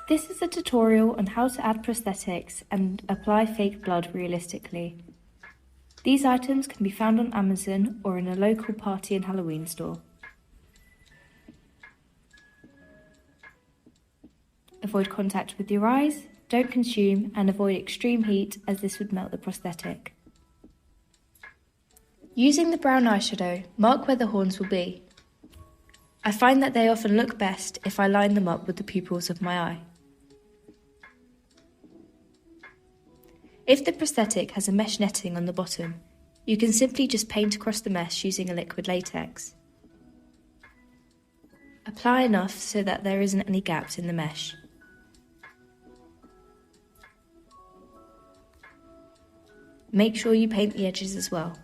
This is a tutorial on how to add prosthetics and apply fake blood realistically. These items can be found on Amazon or in a local party and Halloween store. Avoid contact with your eyes, don't consume, and avoid extreme heat as this would melt the prosthetic. Using the brown eyeshadow, mark where the horns will be. I find that they often look best if I line them up with the pupils of my eye. If the prosthetic has a mesh netting on the bottom, you can simply just paint across the mesh using a liquid latex. Apply enough so that there isn't any gaps in the mesh. Make sure you paint the edges as well.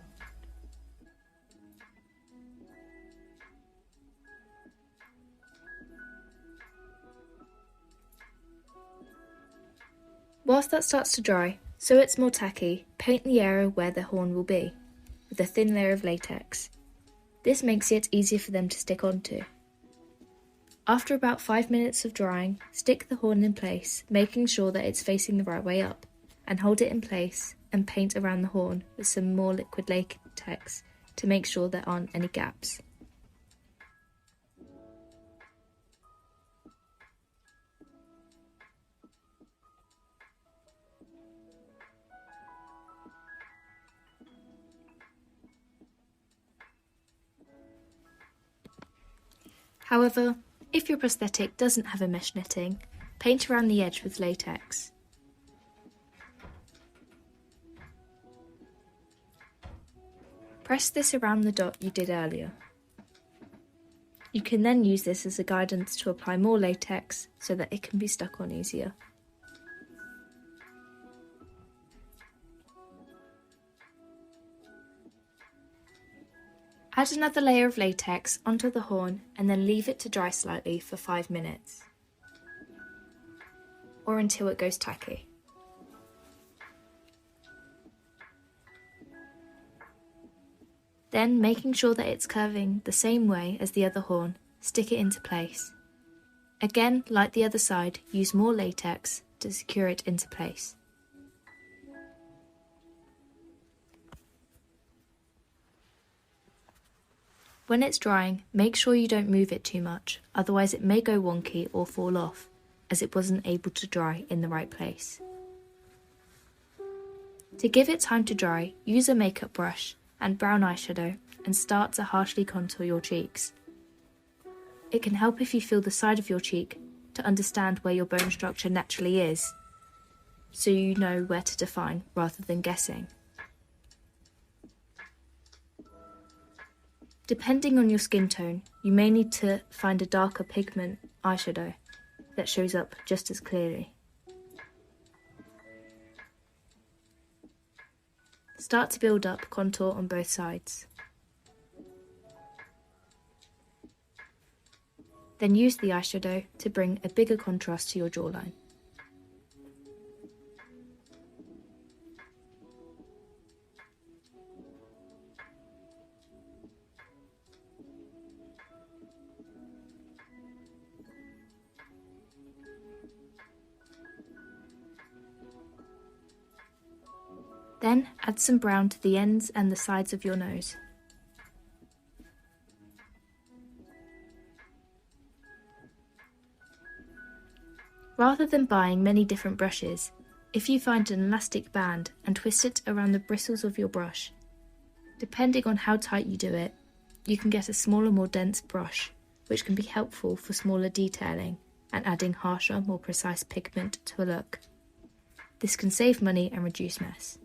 Whilst that starts to dry, so it's more tacky, paint the area where the horn will be, with a thin layer of latex. This makes it easier for them to stick onto. After about 5 minutes of drying, stick the horn in place, making sure that it's facing the right way up, and hold it in place and paint around the horn with some more liquid latex to make sure there aren't any gaps. However, if your prosthetic doesn't have a mesh netting, paint around the edge with latex. Press this around the dot you did earlier. You can then use this as a guidance to apply more latex so that it can be stuck on easier. Add another layer of latex onto the horn and then leave it to dry slightly for 5 minutes, or until it goes tacky. Then, making sure that it's curving the same way as the other horn, stick it into place. Again, like the other side, use more latex to secure it into place. When it's drying, make sure you don't move it too much, otherwise it may go wonky or fall off, as it wasn't able to dry in the right place. To give it time to dry, use a makeup brush and brown eyeshadow and start to harshly contour your cheeks. It can help if you feel the side of your cheek to understand where your bone structure naturally is, so you know where to define rather than guessing. Depending on your skin tone, you may need to find a darker pigment eyeshadow that shows up just as clearly. Start to build up contour on both sides. Then use the eyeshadow to bring a bigger contrast to your jawline. Then add some brown to the ends and the sides of your nose. Rather than buying many different brushes, if you find an elastic band and twist it around the bristles of your brush, depending on how tight you do it, you can get a smaller, more dense brush, which can be helpful for smaller detailing and adding harsher, more precise pigment to a look. This can save money and reduce mess.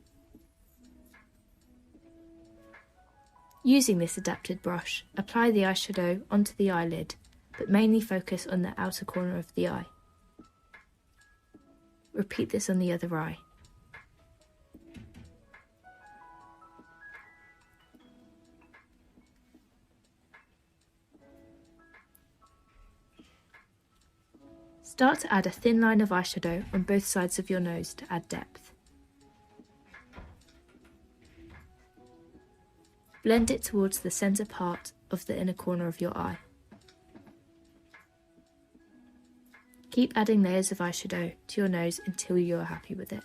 Using this adapted brush, apply the eyeshadow onto the eyelid, but mainly focus on the outer corner of the eye. Repeat this on the other eye. Start to add a thin line of eyeshadow on both sides of your nose to add depth. Blend it towards the centre part of the inner corner of your eye. Keep adding layers of eyeshadow to your nose until you are happy with it.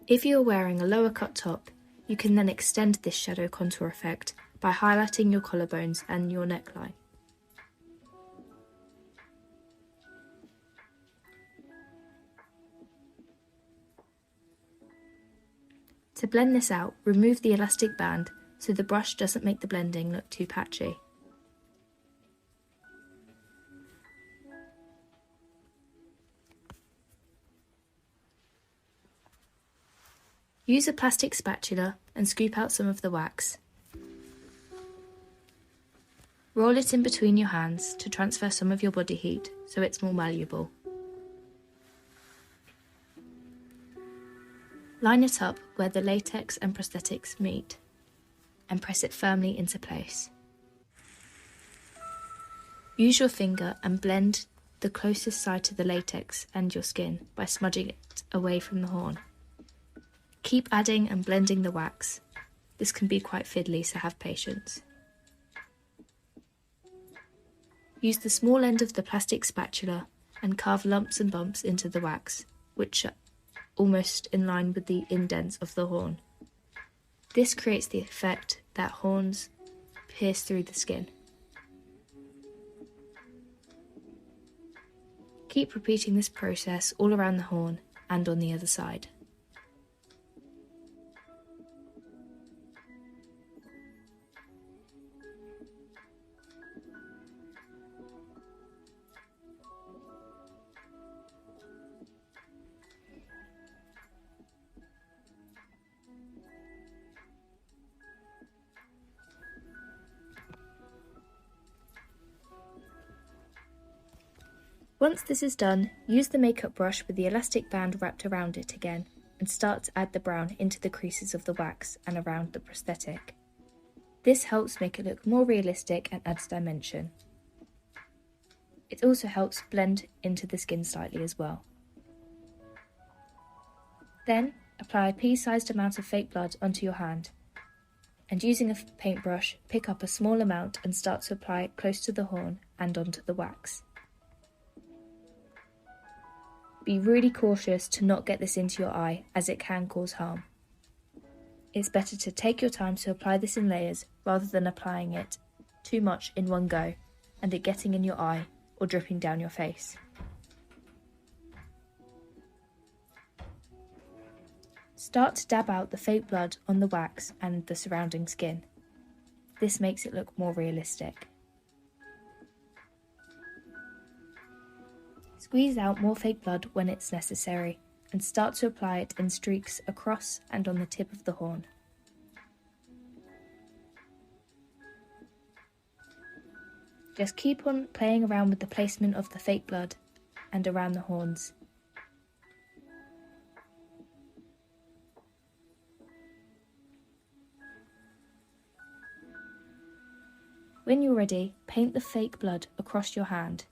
If you are wearing a lower cut top, you can then extend this shadow contour effect by highlighting your collarbones and your neckline. To blend this out, remove the elastic band so the brush doesn't make the blending look too patchy. Use a plastic spatula and scoop out some of the wax. Roll it in between your hands to transfer some of your body heat so it's more malleable. Line it up where the latex and prosthetics meet and press it firmly into place. Use your finger and blend the closest side to the latex and your skin by smudging it away from the horn. Keep adding and blending the wax. This can be quite fiddly, so have patience. Use the small end of the plastic spatula and carve lumps and bumps into the wax, which are almost in line with the indents of the horn. This creates the effect that horns pierce through the skin. Keep repeating this process all around the horn and on the other side. Once this is done, use the makeup brush with the elastic band wrapped around it again and start to add the brown into the creases of the wax and around the prosthetic. This helps make it look more realistic and adds dimension. It also helps blend into the skin slightly as well. Then, apply a pea-sized amount of fake blood onto your hand, and using a paintbrush, pick up a small amount and start to apply it close to the horn and onto the wax. Be really cautious to not get this into your eye, as it can cause harm. It's better to take your time to apply this in layers rather than applying it too much in one go and it getting in your eye or dripping down your face. Start to dab out the fake blood on the wax and the surrounding skin. This makes it look more realistic. Squeeze out more fake blood when it's necessary and start to apply it in streaks across and on the tip of the horn. Just keep on playing around with the placement of the fake blood and around the horns. When you're ready, paint the fake blood across your hand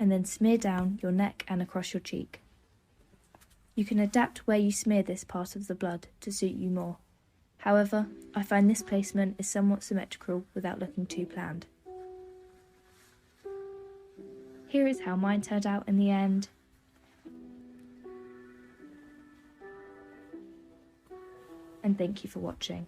and then smear down your neck and across your cheek. You can adapt where you smear this part of the blood to suit you more. However, I find this placement is somewhat symmetrical without looking too planned. Here is how mine turned out in the end. And thank you for watching.